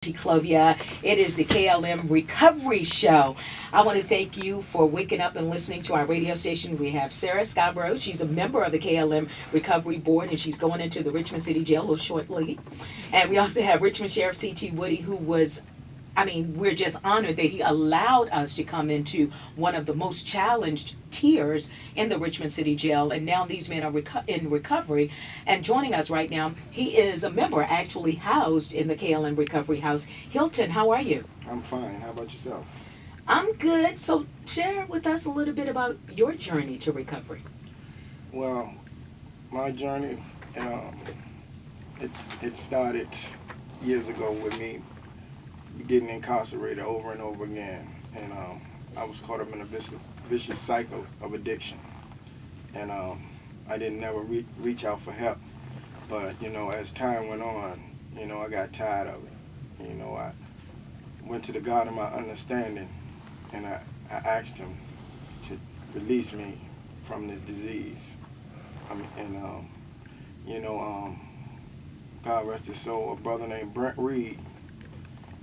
Clovia. It is the KLM Recovery Show. I want to thank you for waking up and listening to our radio station. We have Sarah Scarbrough. She's a member of the KLM Recovery Board, and she's going into the Richmond City Jail shortly. And we also have Richmond Sheriff C.T. Woody, who was, we're just honored that he allowed us to come into one of the most challenged tiers in the Richmond City Jail, and now these men are in recovery. And joining us right now, he is a member actually housed in the KLM Recovery House. Hilton, how are you? I'm fine. How about yourself? I'm good. So share with us a little bit about your journey to recovery. Well, my journey, it started years ago with me getting incarcerated over and over again, and I was caught up in a vicious cycle of addiction, and I didn't never reach out for help. But as time went on, I got tired of it. I went to the God of my understanding, and I asked him to release me from this disease. God rest his soul, a brother named Brent Reed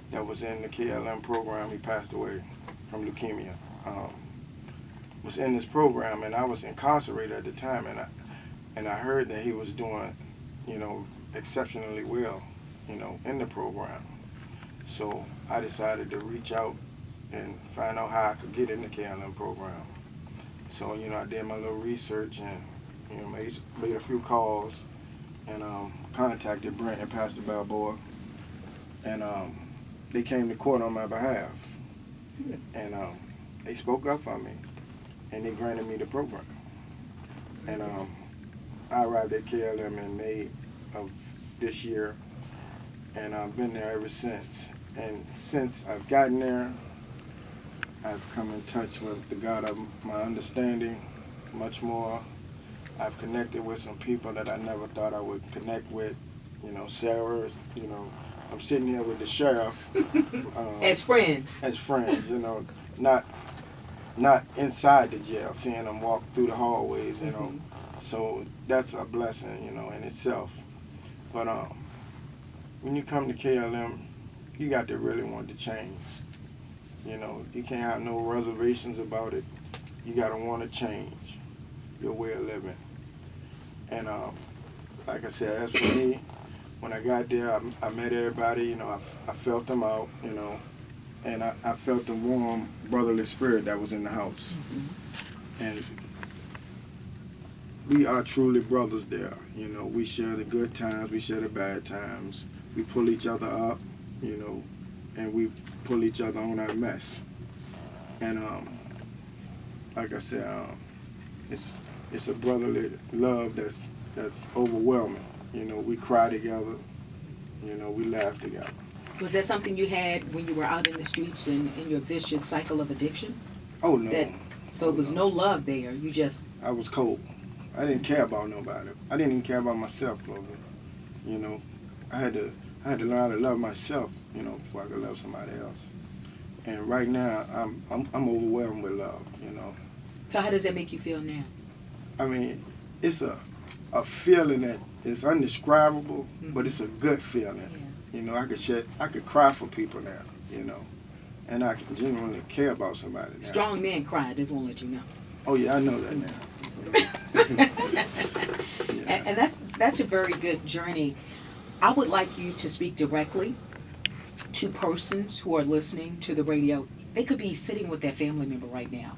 that was in the KLM program, he passed away from leukemia, was in this program, and I was incarcerated at the time, and I heard that he was doing, exceptionally well, in the program. So I decided to reach out and find out how I could get in the KLM program. So, I did my little research and, made a few calls and contacted Brent and Pastor Balboa, and they came to court on my behalf, and they spoke up for me, and they granted me the program. And I arrived at KLM in May of this year, and I've been there ever since. And since I've gotten there, I've come in touch with the God of my understanding much more. I've connected with some people that I never thought I would connect with. Sarah, I'm sitting here with the sheriff. As friends. As friends, not inside the jail, seeing them walk through the hallways, Mm-hmm. So that's a blessing, in itself. But when you come to KLM, you got to really want to change. You can't have no reservations about it. You got to want to change your way of living. And like I said, as for me, when I got there, I met everybody, I felt them out, and I felt the warm brotherly spirit that was in the house. Mm-hmm. And we are truly brothers there. We share the good times, we share the bad times. We pull each other up, and we pull each other on our mess. And like I said, it's a brotherly love that's overwhelming. We cry together, we laugh together. Was that something you had when you were out in the streets and in your vicious cycle of addiction? Oh, no. So it was no love there. You just... I was cold. I didn't care about nobody. I didn't even care about myself, Clovia. I had to learn how to love myself, before I could love somebody else. And right now, I'm overwhelmed with love, So how does that make you feel now? It's a feeling that is indescribable, Mm-hmm. but it's a good feeling. Yeah. I could cry for people now, and I can genuinely care about somebody now. Strong men cry, I just want to let you know. Oh yeah, I know that now. Yeah. And that's a very good journey. I would like you to speak directly to persons who are listening to the radio. They could be sitting with their family member right now,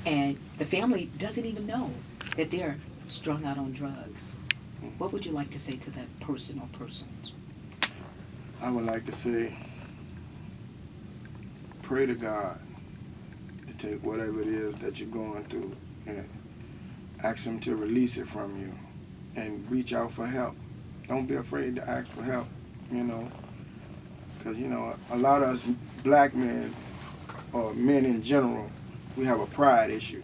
and the family doesn't even know that they're strung out on drugs. What would you like to say to that person or persons? I would like to say, pray to God to take whatever it is that you're going through and ask Him to release it from you and reach out for help. Don't be afraid to ask for help, because, a lot of us black men, or men in general, we have a pride issue,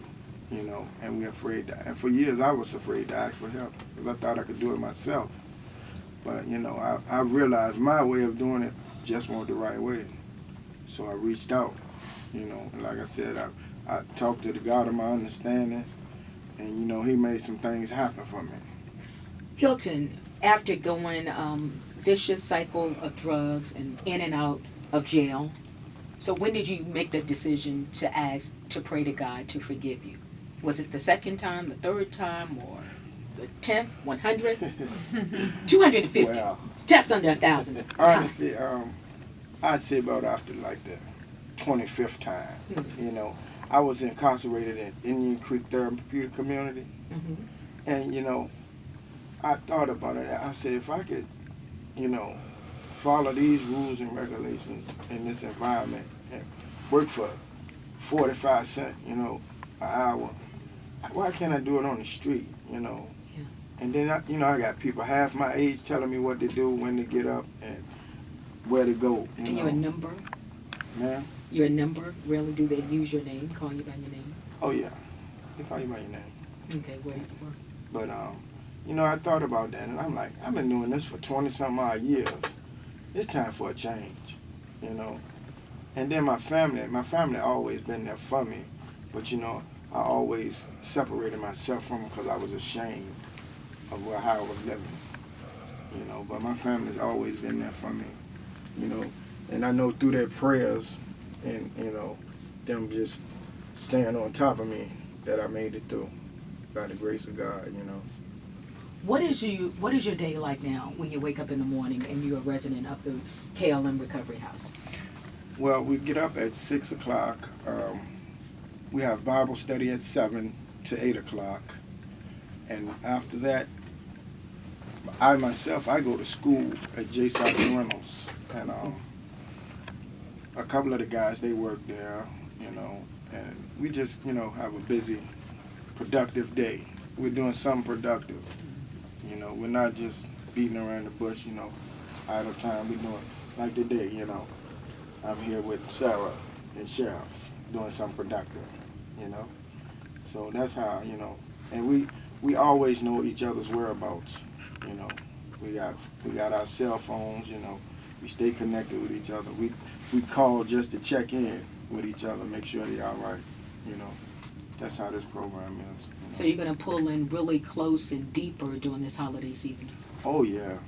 and we're afraid to. And for years I was afraid to ask for help because I thought I could do it myself. But, I realized my way of doing it just wasn't the right way. So I reached out, and like I said, I talked to the God of my understanding, and, He made some things happen for me. Hilton, after going vicious cycle of drugs and in and out of jail. So when did you make the decision to ask, to pray to God to forgive you? Was it the second time, the third time, or the 10th, 100th, 250, Well, just under 1,000? honestly, I'd say about after like the 25th time. You know, I was incarcerated in Indian Creek Therapeutic Community, Mm-hmm. and you know, I thought about it. I said, if I could, you know, follow these rules and regulations in this environment and work for 45 cents, you know, an hour, why can't I do it on the street, you know? Yeah. And then, you know, I got people half my age telling me what to do, when to get up, and where to go, you And know. you're a number? Ma'am? You're a number? Rarely do they use your name, call you by your name? Oh, yeah. They call you by your name. Okay, where you were. But, you know, I thought about that, and I'm like, I've been doing this for 20-something odd years. It's time for a change, you know. And then my family always been there for me, but, you know, I always separated myself from them because I was ashamed of how I was living, you know. But my family's always been there for me, you know. And I know through their prayers and, you know, them just staying on top of me that I made it through by the grace of God, you know. What is your day like now when you wake up in the morning and you're a resident of the KLM Recovery House? Well, we get up at 6 o'clock. We have Bible study at 7 to 8 o'clock. And after that, I go to school at J. Simon Reynolds. And a couple of the guys, they work there, you know. And we just, you know, have a busy, productive day. We're doing something productive. You know, we're not just beating around the bush, you know, idle time. We're doing, like today, you know, I'm here with Sarah and Sheriff doing something productive, you know. So that's how, you know, and we always know each other's whereabouts, you know. We got our cell phones, you know. We stay connected with each other. We call just to check in with each other, make sure they're all right, you know. That's how this program is. You know? So you're going to pull in really close and deeper during this holiday season? Oh, yeah.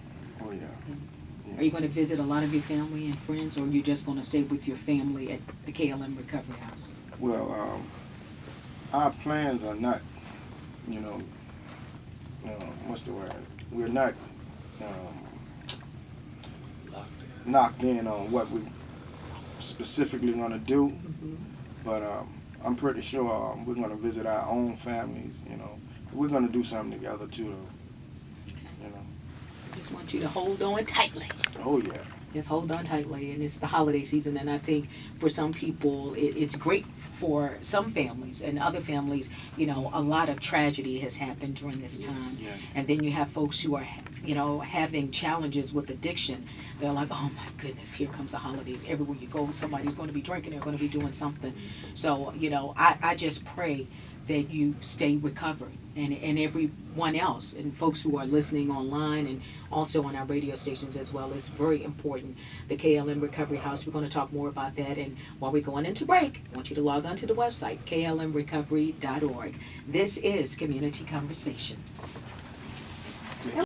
Oh, yeah. Are you going to visit a lot of your family and friends, or are you just going to stay with your family at the KLM Recovery House? Well, our plans are not, you know, what's the word? We're not locked in on what we specifically going to do, but I'm pretty sure we're going to visit our own families, you know. We're going to do something together, too, though, you know. I just want you to hold on tightly. Oh, yeah. Just hold on tightly, and it's the holiday season, and I think for some people it's great. For some families and other families, you know, a lot of tragedy has happened during this time. Yes. And then you have folks who are, you know, having challenges with addiction. They're like, oh my goodness, here comes the holidays. Everywhere you go, somebody's going to be drinking, they're going to be doing something. So, you know, I just pray that you stay recovered, and everyone else, and folks who are listening online and also on our radio stations as well. It's very important. The KLM Recovery House, we're going to talk more about that. And while we're going into break, I want you to log on to the website, klmrecovery.org. This is Community Conversations.